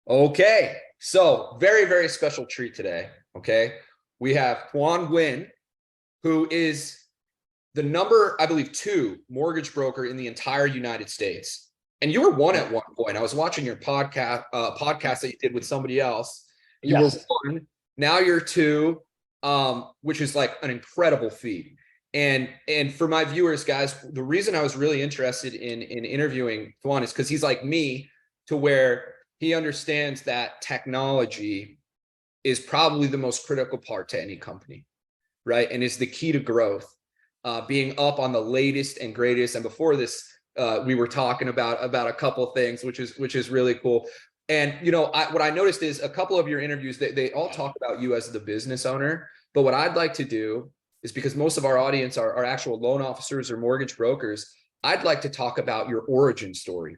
Okay, so very, very special treat today. Okay, we have Thuan Nguyen, who is the number, I believe, 2 mortgage broker in the entire United States. And you were one at one point. I was watching your podcast that you did with somebody else. You were Yes. 1, now you're 2, which is like an incredible feat. And for my viewers, guys, the reason I was really interested in interviewing Thuan is because he's like me, to where he understands that technology is probably the most critical part to any company, right? And is the key to growth. Being up on the latest and greatest. And before this, we were talking about a couple things, which is really cool. And what I noticed is a couple of your interviews, they all talk about you as the business owner. But what I'd like to do is, because most of our audience are actual loan officers or mortgage brokers, I'd like to talk about your origin story,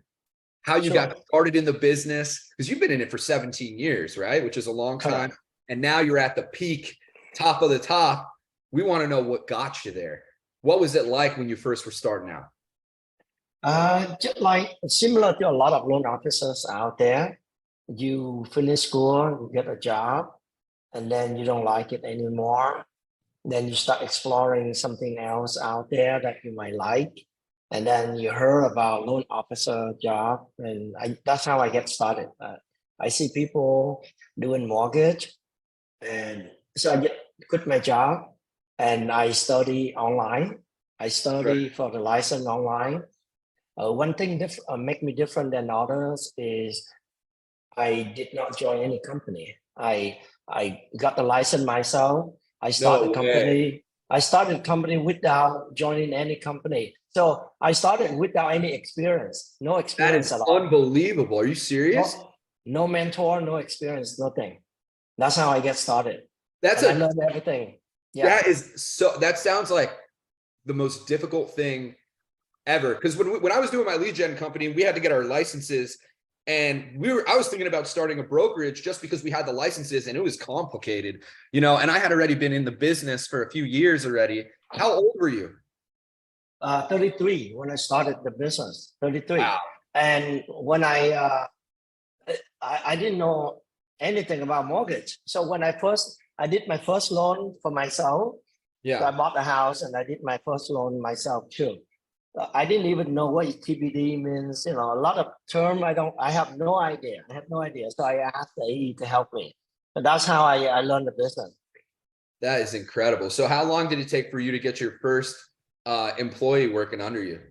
how you got started in the business, because you've been in it for 17 years, right? Which is a long time. And now you're at the peak, top of the top. We want to know what got you there. What was it like when you first were starting out? Just like similar to a lot of loan officers out there, you finish school, you get a job, and then you don't like it anymore. Then you start exploring something else out there that you might like. And then you heard about loan officer job, and that's how I get started. I see people doing mortgage, and so I quit my job and I study online. I study for the license online. One thing make me different than others is I did not join any company. I got the license myself. I started company. I started company without joining any company. So I started without any experience, no experience at all. Unbelievable. Are you serious? No mentor, no experience, nothing. That's how I get started. I learned everything. Yeah. That sounds like the most difficult thing ever. Because when I was doing my lead gen company, we had to get our licenses, and I was thinking about starting a brokerage just because we had the licenses, and it was complicated, and I had already been in the business for a few years already. How old were you? 33 when I started the business. 33. Wow. And when I didn't know anything about mortgage. So when I did my first loan for myself. Yeah. So I bought a house and I did my first loan myself too. I didn't even know what TBD means. A lot of term I have no idea. So I asked the AE to help me. And that's how I learned the business. That is incredible. So how long did it take for you to get your first employee working under you?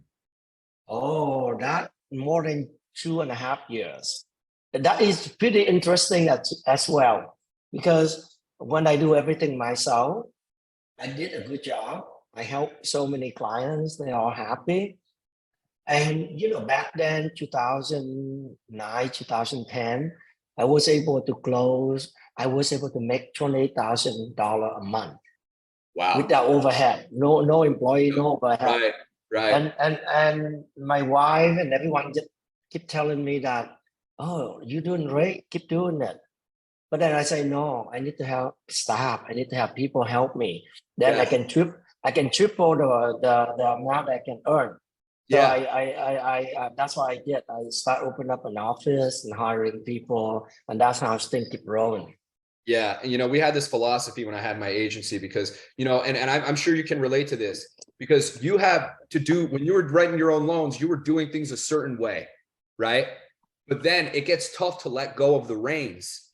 Oh, that more than 2.5 years. That is pretty interesting as well, because when I do everything myself, I did a good job. I helped so many clients, they are happy. And back then, 2009, 2010, I was able to make $28,000 a month. Wow. Without overhead, no employee, no overhead. Right. And my wife and everyone just keep telling me that, oh, you're doing great, keep doing it. But then I say, no, I need to have staff. I need to have people help me. Then I can triple the amount I can earn. So I that's what I did. I start opening up an office and hiring people, and that's how things keep rolling. Yeah. And, we had this philosophy when I had my agency, because, and I'm sure you can relate to this, because you have to do, when you were writing your own loans, you were doing things a certain way, right? But then it gets tough to let go of the reins.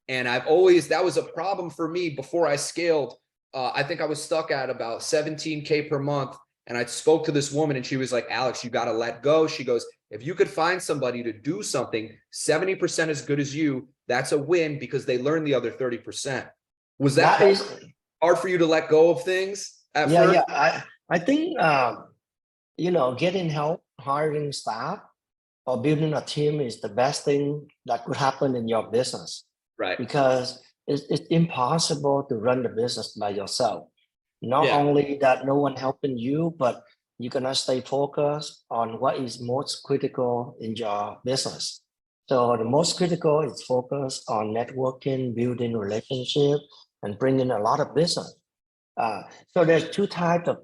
And that was a problem for me before I scaled. I think I was stuck at about 17K per month. And I spoke to this woman and she was like, Alex, you got to let go. She goes, if you could find somebody to do something 70% as good as you, that's a win, because they learn the other 30%. Was that hard for you to let go of things at first? Yeah. I think, getting help, hiring staff, or building a team is the best thing that could happen in your business. Right. Because it's impossible to run the business by yourself. Not only that, no one helping you, but you're gonna stay focused on what is most critical in your business. So the most critical is focus on networking, building relationship, and bringing a lot of business. So there's 2 types of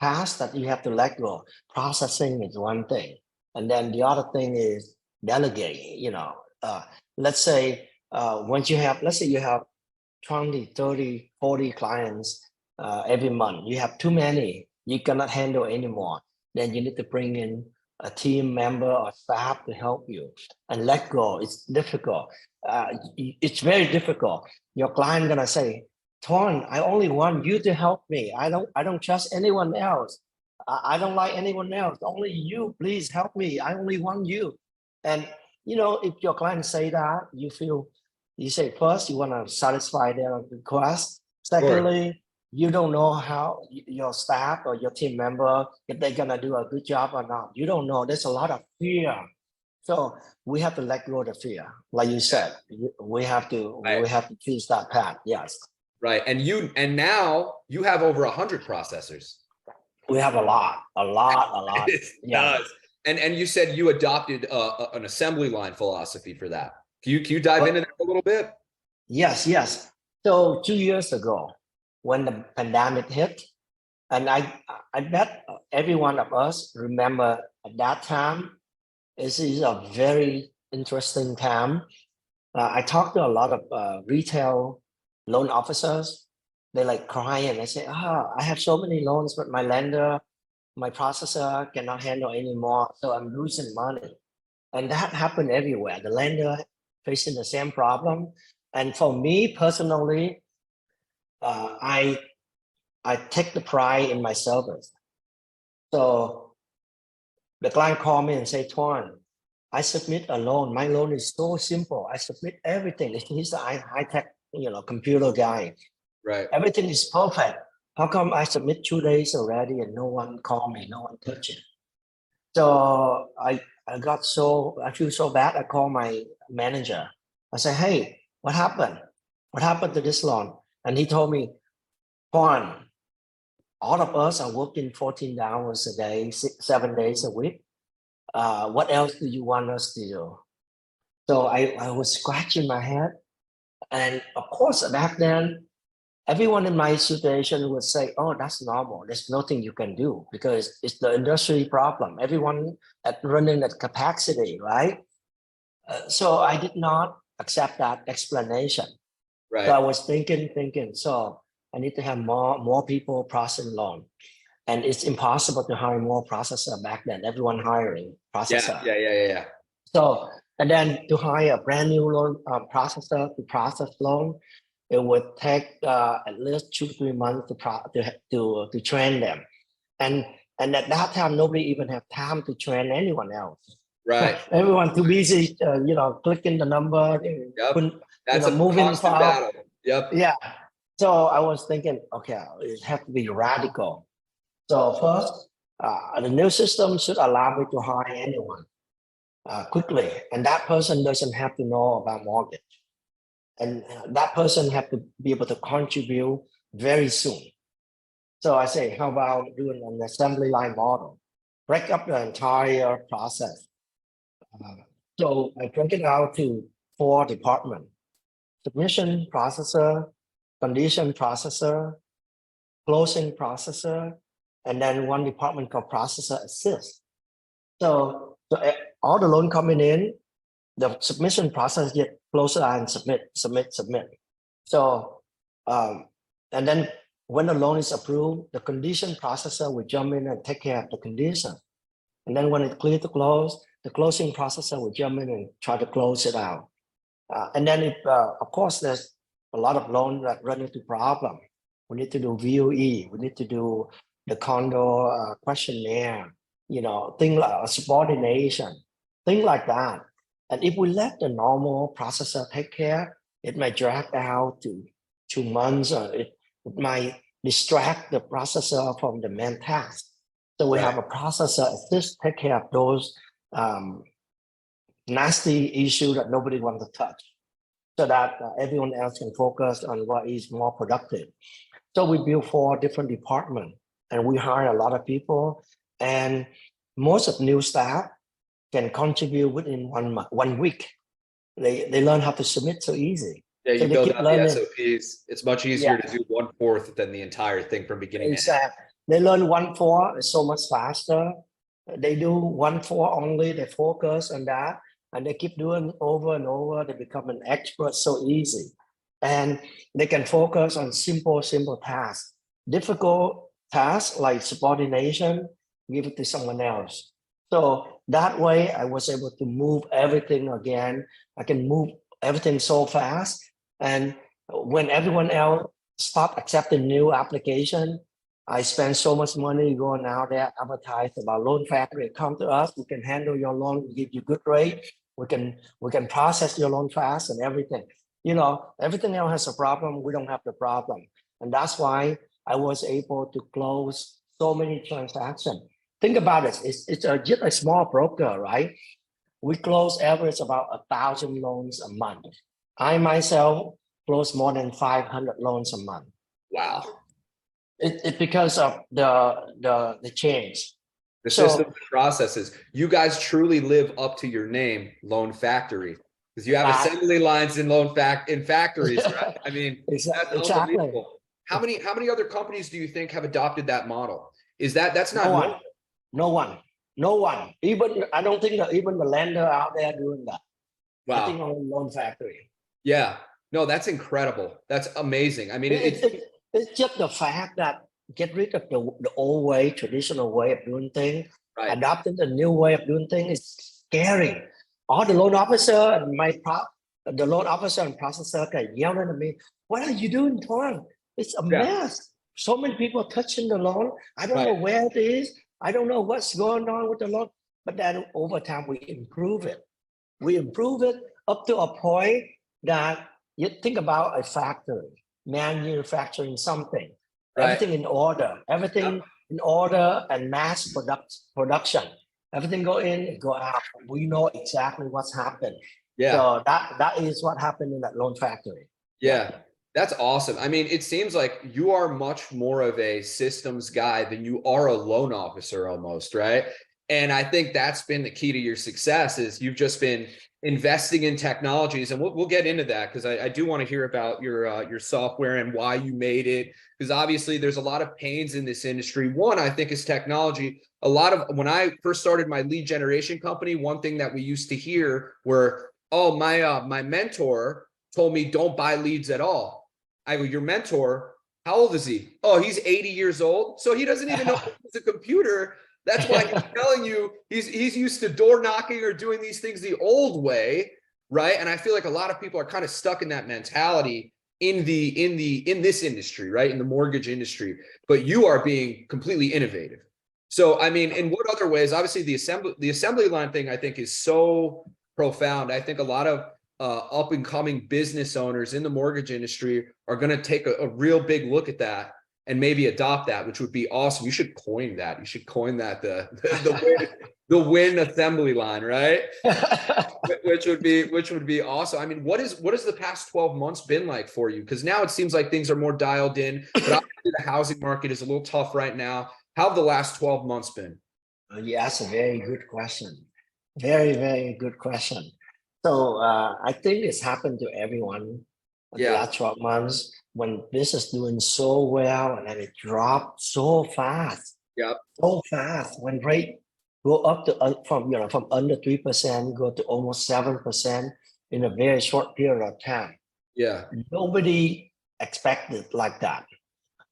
tasks that you have to let go. Processing is one thing, and then the other thing is delegating. let's say once you have, let's say you have 20, 30, 40 clients every month. You have too many, you cannot handle anymore. Then you need to bring in a team member or staff to help you and let go. It's difficult. It's very difficult. Your client gonna say, Twan, I only want you to help me. I don't trust anyone else. I don't like anyone else. Only you, please help me. I only want you. And you know, if your client say that, you feel, you say first you want to satisfy their request. Secondly, you don't know how your staff or your team member, if they're gonna do a good job or not. You don't know. There's a lot of fear. So we have to let go of the fear. Like you said, we have to choose that path. Yes. Right. And now you have over 100 processors. We have a lot. It Yeah. does. And you said you adopted an assembly line philosophy for that. Can you dive into that a little bit? Yes. So 2 years ago, when the pandemic hit, and I bet every one of us remember at that time, this is a very interesting time. I talked to a lot of retail loan officers. They like crying. They say, I have so many loans, but my lender, my processor cannot handle anymore. So I'm losing money. And that happened everywhere. The lender facing the same problem. And for me personally, I take the pride in my service. So the client called me and say, Twan, I submit a loan. My loan is so simple. I submit everything. He's a high-tech, computer guy. Right. Everything is perfect. How come I submit 2 days already and no one called me, no one touched it? So I feel so bad. I call my manager. I say, hey, what happened? What happened to this loan? And he told me, Twan, all of us are working 14 hours a day, 7 days a week. What else do you want us to do? So I was scratching my head. And of course, back then, everyone in my situation would say, oh, that's normal. There's nothing you can do because it's the industry problem. Everyone running at capacity, right? So I did not accept that explanation. Right. So I was thinking, so I need to have more people processing loan. And it's impossible to hire more processor back then. Everyone hiring processor. Yeah. So, and then to hire a brand new loan processor to process loan, it would take at least 2-3 months to train them. And at that time, nobody even have time to train anyone else. Right. Everyone too busy, clicking the number. Yep. That's a moving constant battle. Yep. Yeah. So I was thinking, okay, it has to be radical. So first, the new system should allow me to hire anyone quickly, and that person doesn't have to know about mortgage, and that person have to be able to contribute very soon. So I say, how about doing an assembly line model? Break up the entire process. So I break it out to 4 departments: submission processor, condition processor, closing processor, and then one department called processor assist. So all the loan coming in, the submission process get closer and submit. So, and then when the loan is approved, the condition processor will jump in and take care of the condition. And then when it's clear to close, the closing processor will jump in and try to close it out. And then of course, there's a lot of loans that run into problem. We need to do VOE. We need to do the condo questionnaire, things like subordination, things like that. And if we let the normal processor take care, it might drag out to 2 months, or it might distract the processor from the main task. So we have a processor assist take care of those nasty issues that nobody wants to touch, so that everyone else can focus on what is more productive. So we built 4 different departments, and we hire a lot of people, and most of new staff can contribute within 1 week. They learn how to submit so easy. Yeah, you so build out the SOPs. It's much easier to do 1/4 than the entire thing from beginning to end. They learn 1/4 so much faster. They do 1/4 only. They focus on that. and they keep doing over and over. They become an expert so easy, and they can focus on simple tasks. Difficult tasks like subordination, give it to someone else. So that way, I was able to move everything again. I can move everything so fast, and when everyone else stop accepting new application, I spend so much money going out there, advertise about loan factory. Come to us, we can handle your loan, give you good rate. We can process your loan fast and everything. Everything else has a problem. We don't have the problem, and that's why I was able to close so many transactions. Think about it. It's just a small broker, right? We close average about 1,000 loans a month. I myself close more than 500 loans a month. Wow. It's because of the change. The system, the processes. You guys truly live up to your name, Loan Factory, because you have assembly lines in factories, right? I mean, that's unbelievable. How many other companies do you think have adopted that model? That's not normal? No one. Even I don't think that even the lender out there doing that. Wow. I think only Loan Factory. Yeah. No, that's incredible. That's amazing. I mean, it's just the fact that get rid of the old way, traditional way of doing things, right. Adopting the new way of doing things is scary. All the loan officer and the loan officer and processor can yell at me, "What are you doing, Twan? It's a mess. So many people touching the loan. I don't know where it is. I don't know what's going on with the loan." But then over time, we improve it. We improve it up to a point that you think about a factory, manufacturing something, everything in order, in order and mass production. Everything go in, go out. We know exactly what's happened. Yeah. So that is what happened in that Loan Factory. Yeah. That's awesome. I mean, it seems like you are much more of a systems guy than you are a loan officer almost, right? And I think that's been the key to your success is you've just been investing in technologies, and we'll get into that because I do want to hear about your software and why you made it, because obviously there's a lot of pains in this industry. One, I think, is technology. A lot of when I first started my lead generation company, one thing that we used to hear were, "Oh, my mentor told me don't buy leads at all." I go, "Your mentor, how old is he?" "Oh, he's 80 years old, so he doesn't even know it's a computer. That's why he's telling you he's used to door knocking or doing these things the old way," right? And I feel like a lot of people are kind of stuck in that mentality in this industry, right? In the mortgage industry. But you are being completely innovative. So, I mean, in what other ways? Obviously, the assembly line thing, I think, is so profound. I think a lot of up and coming business owners in the mortgage industry are going to take a real big look at that and maybe adopt that, which would be awesome. You should coin that. You should coin that the win assembly line, right? which would be awesome. I mean, what has the past 12 months been like for you? Because now it seems like things are more dialed in, but obviously the housing market is a little tough right now. How have the last 12 months been? You asked a very good question. Very, very good question. So I think it's happened to everyone the last 12 months when business doing so well and then it dropped so fast. Yep. So fast when rate go up to from under 3% go to almost 7% in a very short period of time. Yeah. Nobody expected like that,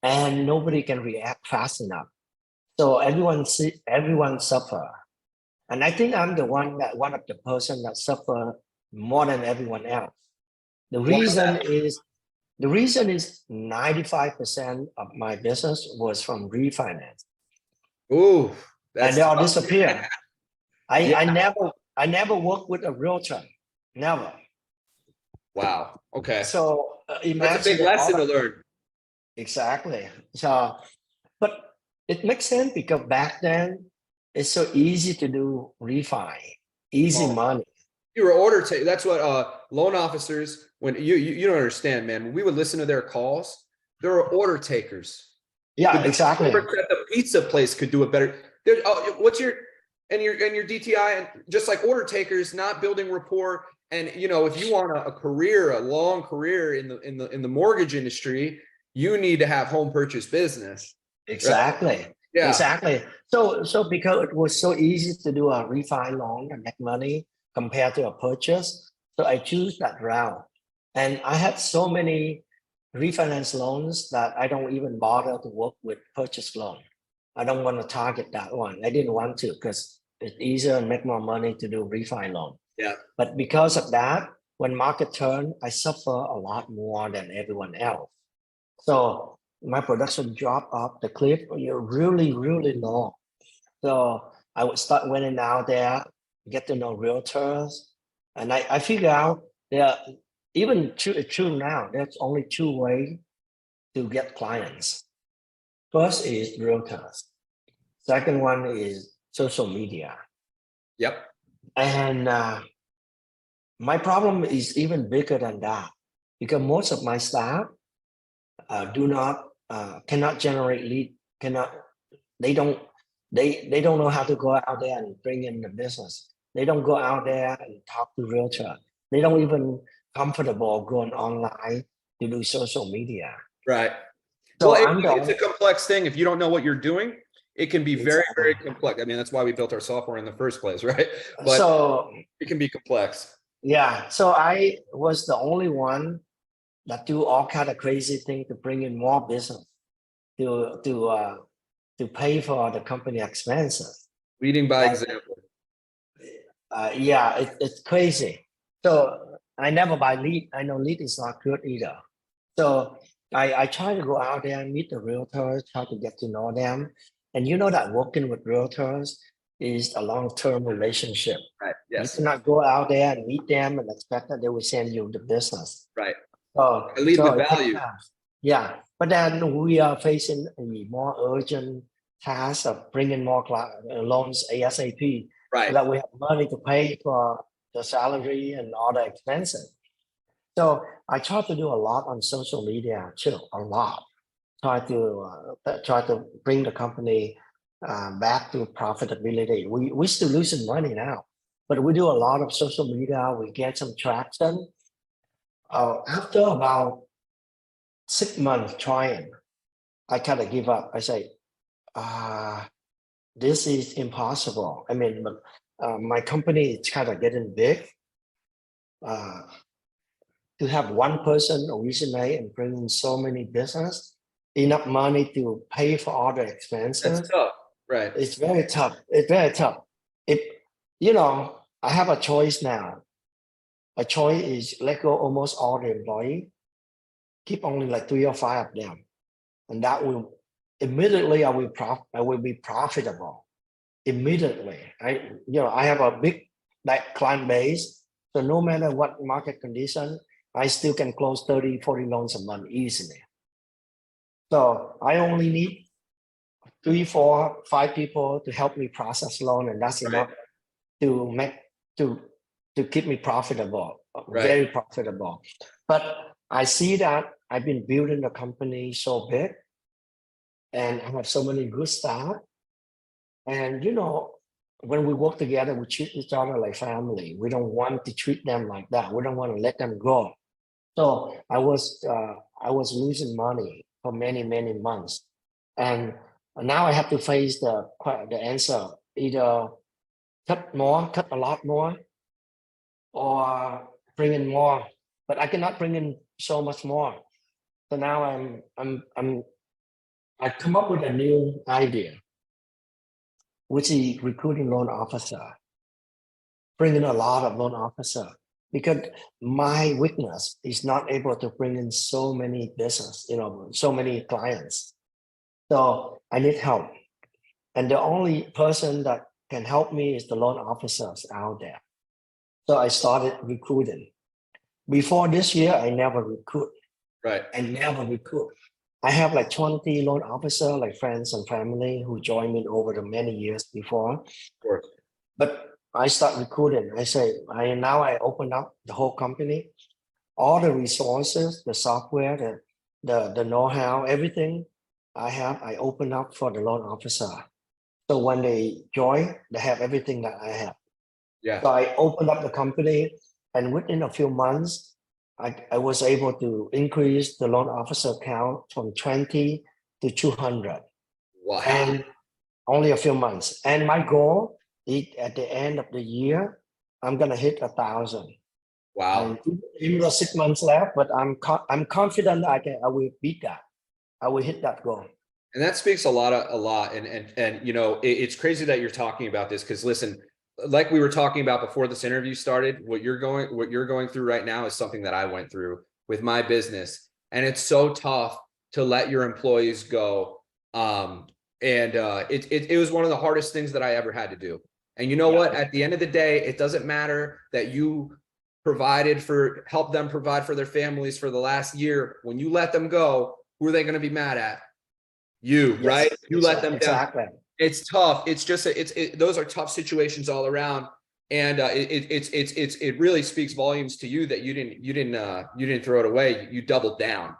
and nobody can react fast enough. So everyone suffer. And I think I'm one of the person that suffer more than everyone else. The reason is 95% of my business was from refinance. Ooh, and they all disappear. I never worked with a realtor. Never. Wow. Okay. So imagine that's a big lesson to learn. Exactly. So, but it makes sense because back then it's so easy to do refi, easy money. You were order take. That's what loan officers, when you don't understand, man. When we would listen to their calls, there were order takers. Yeah, exactly. The pizza place could do it better. What's your DTI, and just like order takers, not building rapport. And if you want a long career in the mortgage industry, you need to have home purchase business. Exactly. Right? Yeah. Exactly. So because it was so easy to do a refi loan and make money, compared to a purchase. So I choose that route. And I had so many refinance loans that I don't even bother to work with purchase loan. I don't want to target that one. I didn't want to because it's easier and make more money to do refi loan. Yeah. But because of that, when market turn, I suffer a lot more than everyone else. So my production dropped off the cliff really, really low. So I would start winning out there, get to know realtors. And I figure out there, even true now, there's only two ways to get clients. First is realtors. Second one is social media. Yep. And my problem is even bigger than that because most of my staff do not cannot generate lead, cannot they don't they don't know how to go out there and bring in the business. They don't go out there and talk to realtor. They don't even comfortable going online to do social media. Right. So Well, I'm the it's a complex thing. If you don't know what you're doing, it can be very, very complex. I mean, that's why we built our software in the first place, right? But so it can be complex. yeah. So I was the only one that do all kind of crazy things to bring in more business to pay for the company expenses. Leading by And, example. yeah, it's crazy. So I never buy lead. I know lead is not good either. So I try to go out there and meet the realtors, try to get to know them. And you know that working with realtors is a long-term relationship. Right. You Yes. cannot go out there and meet them and expect that they will send you the business. Right. So, I lead so with it takes value. time. Yeah, but then we are facing a more urgent task of bringing more loans ASAP, so Right. that we have money to pay for the salary and all the expenses. So I try to do a lot on social media too, a lot. Try to bring the company back to profitability. We still losing money now, but we do a lot of social media. We get some traction. After about 6 months trying, I kind of give up. I say, this is impossible. I mean, but my company is kind of getting big. To have one person originate and bring in so many business, enough money to pay for all the expenses. That's tough. Right. It's very tough. It's very tough. If I have a choice now. A choice is let go almost all the employee, keep only like 3 or 5 of them, and that will immediately I will be profitable immediately. I have a big client base, so no matter what market condition, I still can close 30-40 loans a month easily. So I only need 3, 4, 5 people to help me process loan, and that's enough to make to keep me profitable, very profitable. But I see that I've been building the company so big, and I have so many good staff. And when we work together, we treat each other like family. We don't want to treat them like that. We don't want to let them go. So I was losing money for many months, and now I have to face the answer: either cut a lot more, or bring in more. But I cannot bring in so much more. So now I come up with a new idea, which is recruiting loan officer, bringing a lot of loan officer, because my weakness is not able to bring in so many business, so many clients. So I need help. And the only person that can help me is the loan officers out there. So I started recruiting. Before this year, I never recruit. Right. I never recruit. I have like 20 loan officers, like friends and family who joined me over the many years before. Of course. But I start recruiting. I open up the whole company, all the resources, the software, the know-how, everything I open up for the loan officer. So when they join, they have everything that I have. Yeah. So I opened up the company, and within a few months, I was able to increase the loan officer count from 20 to 200. Wow. And only a few months. And my goal is at the end of the year I'm gonna hit 1,000. Wow. Even though 6 months left, but I'm confident I will beat that. I will hit that goal. And that speaks a lot. And you know, it's crazy that you're talking about this because listen, like we were talking about before this interview started, what you're going through right now is something that I went through with my business. And it's so tough to let your employees go. It was one of the hardest things that I ever had to do. And you know what? At the end of the day, it doesn't matter that you help them provide for their families for the last year. When you let them go, who are they going to be mad at? You, right? You let them down. It's tough. It's just those are tough situations all around, and it really speaks volumes to you that you didn't throw it away. You doubled down.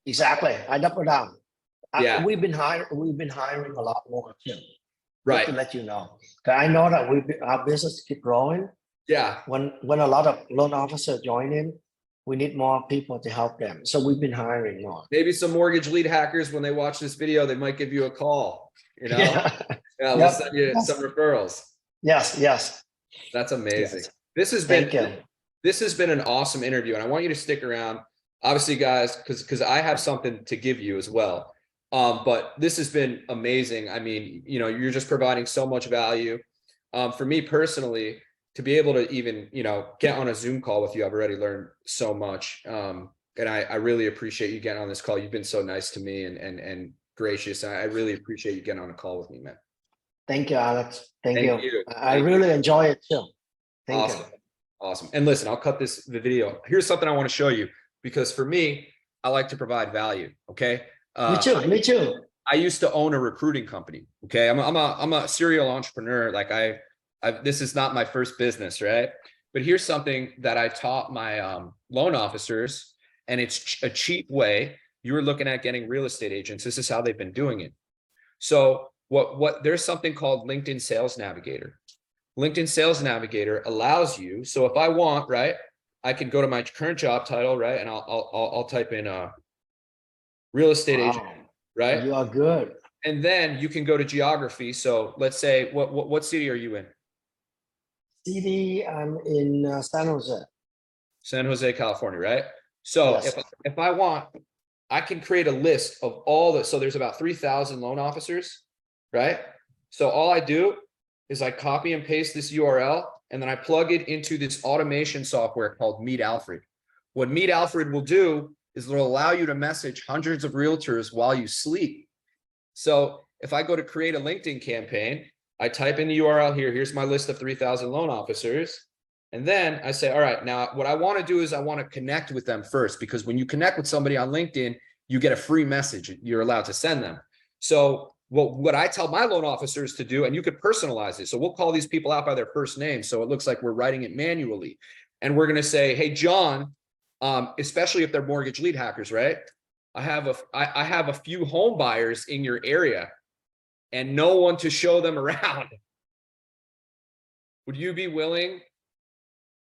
Exactly. I doubled down. Yeah. We've been hiring a lot more too. Right. To let you know, I know that our business keep growing. Yeah. When a lot of loan officers join in, we need more people to help them. So we've been hiring more. Maybe some mortgage lead hackers, when they watch this video, they might give you a call. You know, yeah, we'll send you some referrals. Yes. That's amazing. Yes. This has been an awesome interview, and I want you to stick around, obviously, guys, because I have something to give you as well. But this has been amazing. I mean, you know, you're just providing so much value. For me personally, to be able to even, you know, get on a Zoom call with you, I've already learned so much. And I really appreciate you getting on this call. You've been so nice to me and gracious. I really appreciate you getting on a call with me, man. Thank you, Alex. Thank you. I Thank really you. enjoy it too. Thank Awesome. you. Awesome. And listen, I'll cut the video. Here's something I want to show you, because for me, I like to provide value. Okay. Me too. I used to own a recruiting company. Okay. I'm a serial entrepreneur. Like this is not my first business, right? But here's something that I taught my loan officers, and it's a cheap way. You were looking at getting real estate agents. This is how they've been doing it. So there's something called LinkedIn Sales Navigator. LinkedIn Sales Navigator allows you. So if I want, right, I can go to my current job title, right, and I'll type in real estate agent, right? You are good. And then you can go to geography. So let's say, what city are you in? City, I'm in San Jose. San Jose, California, right? So yes. if I want, I can create a list of all the, so there's about 3,000 loan officers, right? So all I do is I copy and paste this URL, and then I plug it into this automation software called Meet Alfred. What Meet Alfred will do is it'll allow you to message hundreds of realtors while you sleep. So if I go to create a LinkedIn campaign, I type in the URL here, here's my list of 3,000 loan officers. And then I say, all right, now what I want to do is I want to connect with them first, because when you connect with somebody on LinkedIn, you get a free message you're allowed to send them. So what I tell my loan officers to do, and you could personalize it. So we'll call these people out by their first name. So it looks like we're writing it manually. And we're going to say, hey, John, especially if they're mortgage lead hackers, right? I have a few home buyers in your area and no one to show them around. Would you be willing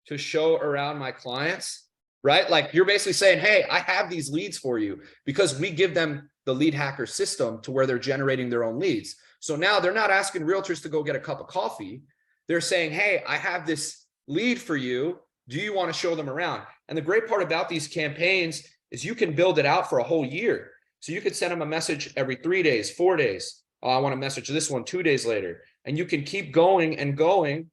to show around my clients, right? Like you're basically saying, hey, I have these leads for you, because we give them the lead hacker system to where they're generating their own leads. So now they're not asking realtors to go get a cup of coffee. They're saying, hey, I have this lead for you. Do you want to show them around? And the great part about these campaigns is you can build it out for a whole year. So you could send them a message every 3 days, 4 days. Oh, I want to message this one 2 days later. And you can keep going and going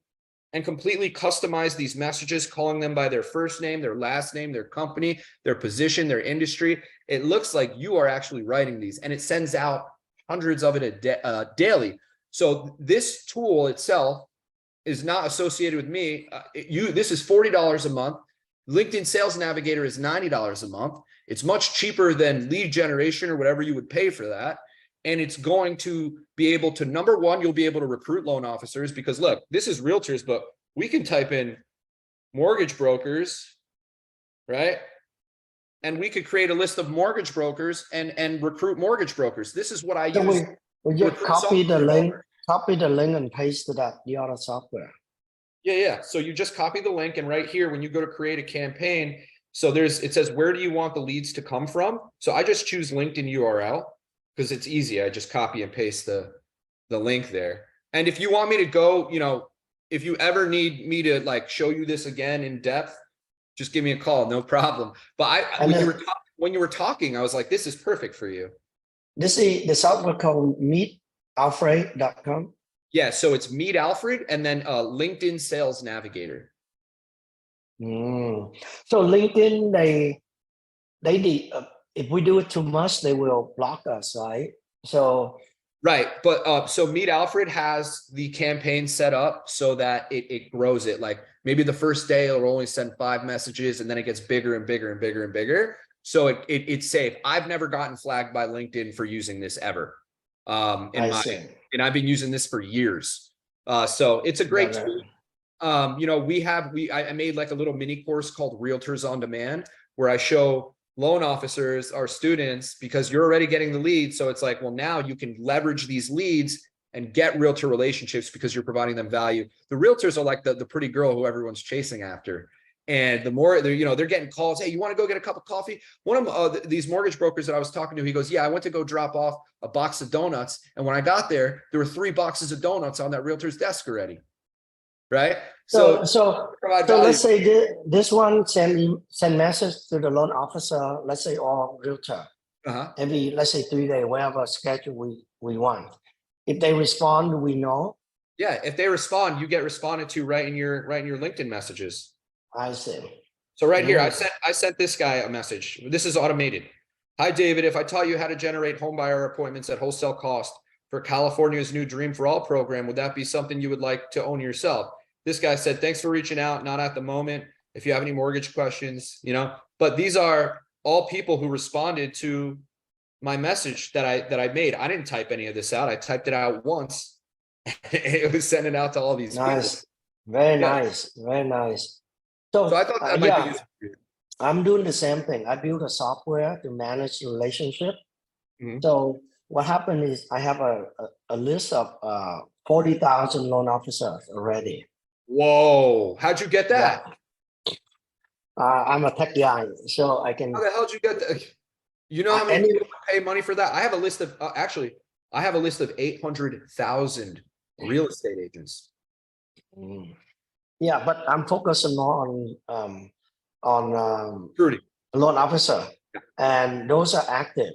and completely customize these messages, calling them by their first name, their last name, their company, their position, their industry. It looks like you are actually writing these, and it sends out hundreds of it daily. So this tool itself is not associated with me. This is $40 a month. LinkedIn Sales Navigator is $90 a month. It's much cheaper than lead generation or whatever you would pay for that. And it's going to be able to, number one, you'll be able to recruit loan officers, because look, this is realtors, but we can type in mortgage brokers, right? And we could create a list of mortgage brokers and recruit mortgage brokers. This is what I use. We just copy the link and paste it at the other software. Yeah. So you just copy the link, and right here, when you go to create a campaign, so it says, where do you want the leads to come from? So I just choose LinkedIn URL because it's easy. I just copy and paste the link there. And if you want me to go, if you ever need me to like show you this again in depth, just give me a call, no problem. But And when then you were talking, I was like, this is perfect for you. this is the software called meetalfred.com. Yeah, so it's Meet Alfred and then LinkedIn Sales Navigator. So LinkedIn, if we do it too much, they will block us, right? So Right, but so Meet Alfred has the campaign set up so that it grows it. Like maybe the first day it'll only send 5 messages, and then it gets bigger and bigger and bigger and bigger. So it's safe. I've never gotten flagged by LinkedIn for using this ever. I see. And I've been using this for years. So it's a great tool. You know, I made like a little mini course called Realtors on Demand, where I show loan officers, our students, because you're already getting the leads. So it's like, well, now you can leverage these leads and get realtor relationships because you're providing them value. The realtors are like the pretty girl who everyone's chasing after. And the more they're, you know, they're getting calls. Hey, you want to go get a cup of coffee? One of these mortgage brokers that I was talking to, he goes, yeah, I went to go drop off a box of donuts. And when I got there, there were 3 boxes of donuts on that realtor's desk already. Right. So let's say this one send message to the loan officer, let's say, or realtor. Every, let's say 3 days, whatever schedule we want. If they respond, we know. Yeah, if they respond, you get responded to right in your LinkedIn messages. I see. So right here, I sent this guy a message. This is automated. Hi, David. If I taught you how to generate home buyer appointments at wholesale cost for California's new Dream for All program, would that be something you would like to own yourself? This guy said, thanks for reaching out. Not at the moment. If you have any mortgage questions, you know, but these are all people who responded to my message that I made. I didn't type any of this out. I typed it out once. It was sending out to all these nice. people. Very nice. Very nice. So I thought that might be useful. I'm doing the same thing. I built a software to manage relationship. So what happened is I have a list of 40,000 loan officers already. Whoa. How'd you get that? Yeah. I'm a tech guy, so I can. How the hell did you get that? You know how many people pay money for that? I have a list of actually, I have a list of 800,000 real estate agents. Yeah, but I'm focusing more on loan officer, and those are active.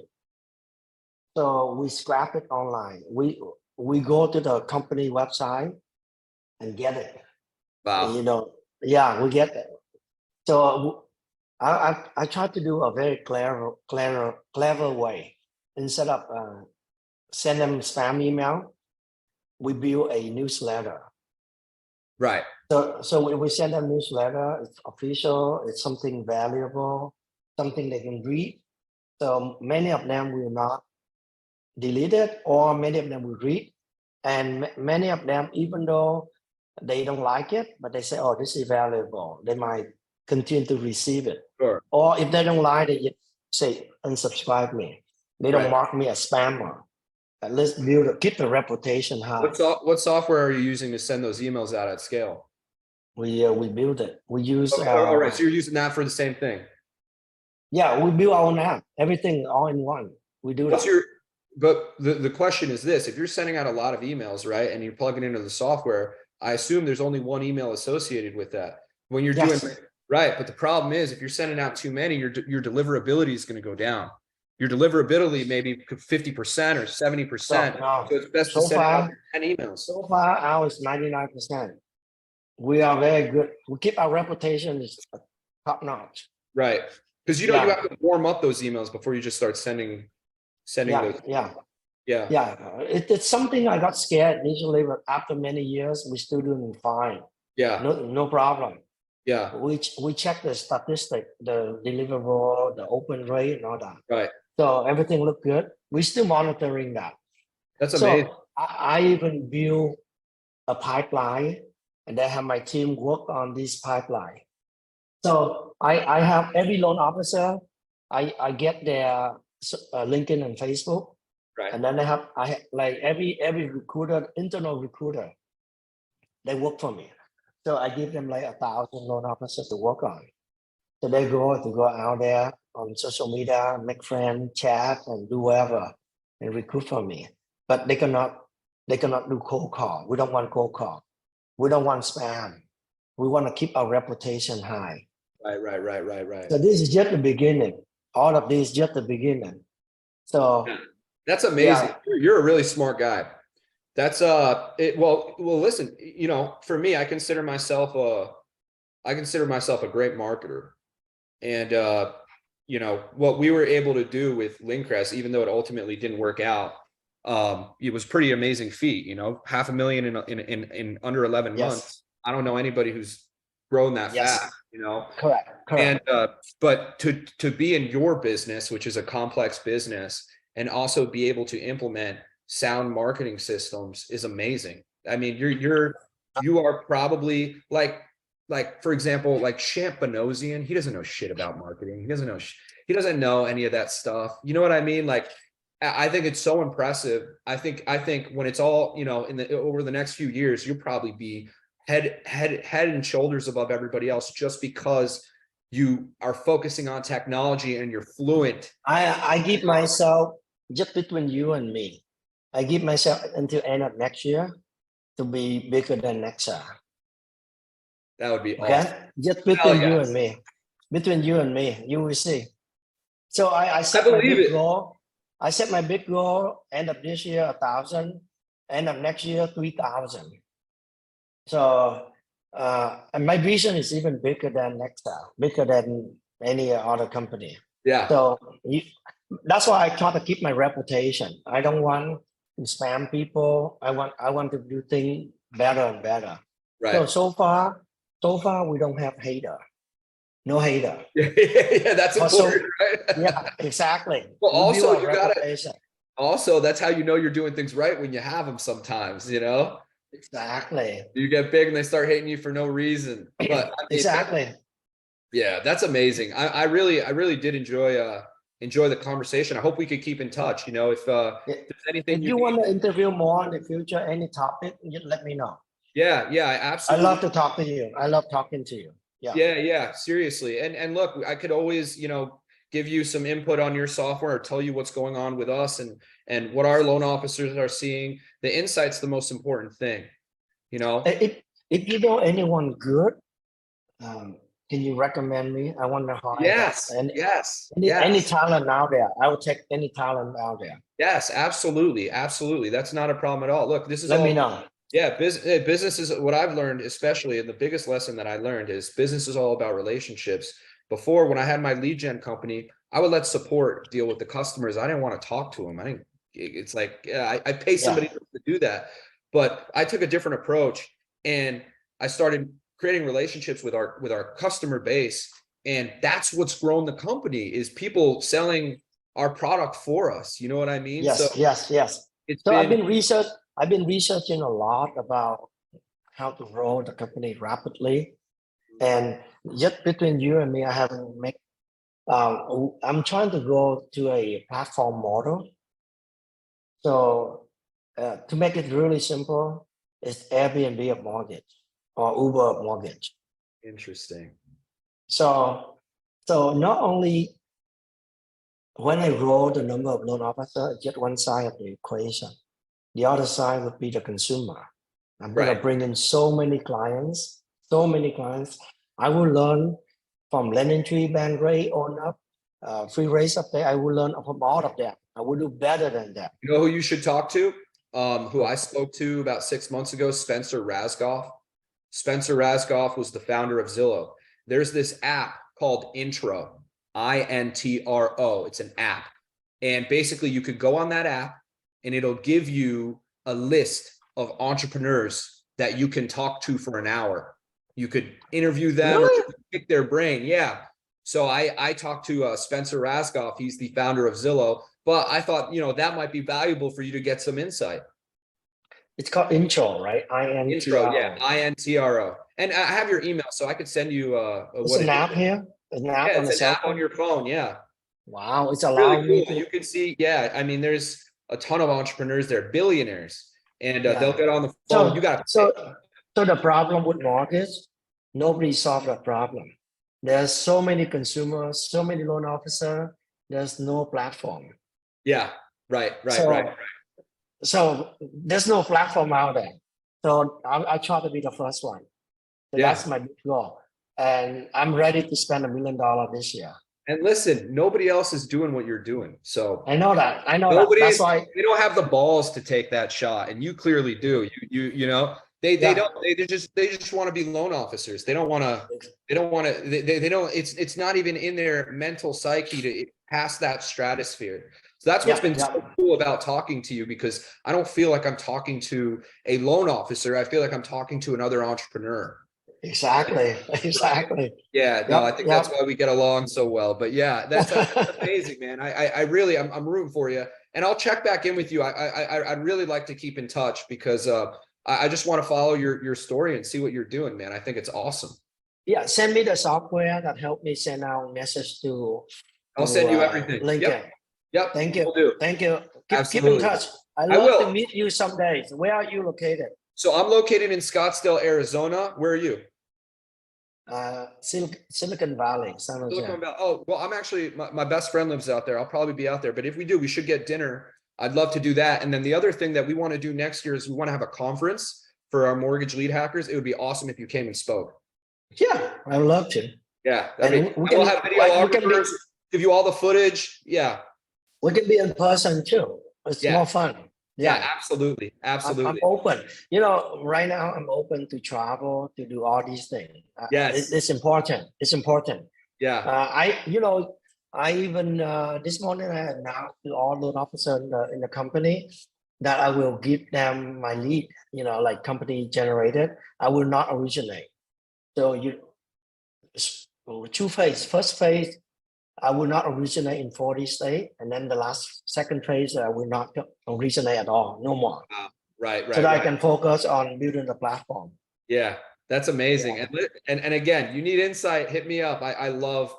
So we scrap it online. We go to the company website and get it. Wow. You know, yeah, we get it. So I try to do a very clever way. Instead of send them spam email, we build a newsletter. Right. So when we send them newsletter, it's official, it's something valuable, something they can read. So many of them will not delete it, or many of them will read. And many of them, even though they don't like it, but they say, oh, this is valuable, they might continue to receive it. Sure. Or if they don't like it, say unsubscribe me. They don't mark me as spammer. At least keep the reputation high. What software are you using to send those emails out at scale? We build it. We use. All right, so you're using that for the same thing. Yeah, we build our own app. Everything all in one. We do that. But the question is this: if you're sending out a lot of emails, right, and you're plugging into the software, I assume there's only one email associated with that. When you're doing right, but the problem is if you're sending out too many, your deliverability is going to go down. Your deliverability maybe 50% or 70%. So it's best to send out 10 emails. So far, ours is 99%. We are very good. We keep our reputation is top notch. Right, because you have to warm up those emails before you just start sending those. Yeah. It's something I got scared initially, but after many years, we're still doing fine. Yeah. No problem. Yeah. We check the statistic, the deliverable, the open rate, and all that. Right. So everything looked good. We're still monitoring that. That's amazing. So I even build a pipeline, and then have my team work on this pipeline. So I have every loan officer, I get their LinkedIn and Facebook. Right. And then I have like every recruiter, internal recruiter, they work for me. So I give them like 1,000 loan officers to work on. So they go out there on social media, make friends, chat, and do whatever, and recruit for me. But they cannot do cold call. We don't want cold call. We don't want spam. We want to keep our reputation high. Right. So this is just the beginning. All of this is just the beginning. So Yeah. That's amazing. yeah, You're a really smart guy. That's well listen, you know, for me, I consider myself a great marketer. And you know, what we were able to do with Lincrest, even though it ultimately didn't work out, it was pretty amazing feat, you know, 500,000 in under 11 yes, months. I don't know anybody who's grown that yes, fast, you know. correct. And but to be in your business, which is a complex business, and also be able to implement sound marketing systems is amazing. I mean, you are probably like for example, like Champagnozian, he doesn't know shit about marketing. He doesn't know any of that stuff. You know what I mean? Like I think it's so impressive. I think when it's all, you know, over the next few years, you'll probably be head and shoulders above everybody else just because you are focusing on technology and you're fluent. I give myself, just between you and me, I give myself until end of next year to be bigger than Nexa. That would be Okay, awesome. just Hell between you yes. and me, you will see. So I I set my believe big it. goal. I set my big goal. End of this year, 1,000. End of next year, 3,000. So and my vision is even bigger than Nexa, bigger than any other company. Yeah. So that's why I try to keep my reputation. I don't want to spam people. I want to do things better and better. Right. So far we don't have hater. No hater. Yeah, that's Also, important, right? yeah, exactly. Well, We build also our you gotta reputation. also that's how you know you're doing things right when you have them sometimes, you know? Exactly. You get big and they start hating you for no reason. But I mean, Exactly. yeah, that's amazing. I really did enjoy the conversation. I hope we could keep in touch. You know, if there's anything If you you need. want to interview more in the future, any topic, just let me know. Yeah, I I absolutely. love to talk to you. I love talking to you. Yeah. Yeah, seriously. And look, I could always, you know, give you some input on your software or tell you what's going on with us and what our loan officers are seeing. The insight's the most important thing, you know. If you know anyone good, can you recommend me? I want to hire them. Yes, And yes, any yes. talent out there, I will take any talent out there. Yes, absolutely. That's not a problem at all. Look, this is Let me all, know. yeah, business is what I've learned, especially, and the biggest lesson that I learned is business is all about relationships. Before, when I had my lead gen company, I would let support deal with the customers. I didn't want to talk to them. It's like, yeah, I pay Yeah. somebody to do that. But I took a different approach and I started creating relationships with our customer base. And that's what's grown the company is people selling our product for us. You know what I mean? So Yes. it's So been, I've been researching a lot about how to grow the company rapidly. And just between you and me, I haven't make I'm trying to go to a platform model. So to make it really simple, it's Airbnb of mortgage or Uber of mortgage. interesting. So not only when I grow the number of loan officers, just one side of the equation. The other side would be the consumer. I'm going to Right. bring in so many clients. I will learn from lending tree, bank rate, on up, free rates up there. I will learn from all of that. I will do better than that. You know who you should talk to? Who I spoke to about 6 months ago, Spencer Rasgoff. Spencer Rasgoff was the founder of Zillow. There's this app called Intro, INTRO. It's an app. And basically you could go on that app and it'll give you a list of entrepreneurs that you can talk to for an hour. You could interview them or Really? just pick their brain. Yeah. So I talked to Spencer Rasgoff. He's the founder of Zillow. But I thought, you know, that might be valuable for you to get some insight. It's called intro, right? Intro, yeah, INTRO. INTRO. And I have your email, so I could send you It's what an it is. app here. An app Yeah, on it's the an cell app on phone. your phone. Yeah, Wow, it's really allowing me cool. to. You can see, yeah, I mean, there's a ton of entrepreneurs there, billionaires, and they'll Yeah. get on the phone. You So got to pay. so so the problem with mortgage, nobody solved the problem. There's so many consumers, so many loan officers. There's no platform. Yeah, right. So there's no platform out there. So I try to be the first one. So Yeah. that's my big goal. And I'm ready to spend $1 million this year. And listen, nobody else is doing what you're doing. So I know that. I know that. nobody's, That's why. they don't have the balls to take that shot. And you clearly do. You know, they Yeah. don't, they just want to be loan officers. They don't want to, they don't, it's not even in their mental psyche to pass that stratosphere. So that's what's been so cool about talking to you, because I don't feel like I'm talking to a loan officer. I feel like I'm talking to another entrepreneur. Exactly. Exactly. Yeah, no, I think that's why we get along so well. But yeah, that's amazing, man. I really, I'm rooting for you, and I'll check back in with you. I'd really like to keep in touch, because I just want to follow your story and see what you're doing, man. I think it's awesome. Yeah, send me the software that help me send out message to. I'll send you everything. LinkedIn. Yep. Thank you. Will do. Thank you. Keep in Absolutely. touch. I I love will. to meet you someday. Where are you located? So I'm located in Scottsdale, Arizona. Where are you? Silicon Valley, San Jose. Silicon Valley. Oh, well, I'm actually, my best friend lives out there. I'll probably be out there. But if we do, we should get dinner. I'd love to do that. And then the other thing that we want to do next year is we want to have a conference for our mortgage lead hackers. It would be awesome if you came and spoke. Yeah, I would love to. Yeah. We'll have videographers, give you all the footage. Yeah. We can be in person too. It's more fun. Yeah, absolutely. Absolutely. I'm open. You know, right now I'm open to travel, to do all these things. Yes. It's important. It's important. Yeah. I even this morning I announced to all loan officers in the company that I will give them my lead, like company generated. I will not originate. So two phase. First phase, I will not originate in 40 states, and then the second phase, I will not originate at all, no more. Right. So that I can focus on building the platform. Yeah, that's amazing. Yeah. And again, you need insight, hit me up. I love,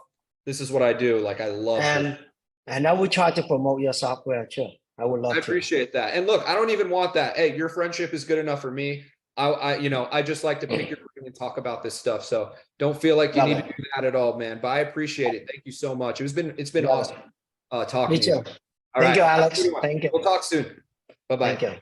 this is what I do. Like, I love it. And I will try to promote your software too. I would love to. I appreciate that. And look, I don't even want that. Hey, your friendship is good enough for me. I just like to pick your brain and talk about this stuff. So don't feel like you need to do that at all, man. But I appreciate it. Thank you so much. It's been awesome talking to you. Me too. Thank you, Alex. Thank you. We'll talk soon. Bye-bye. Thank you.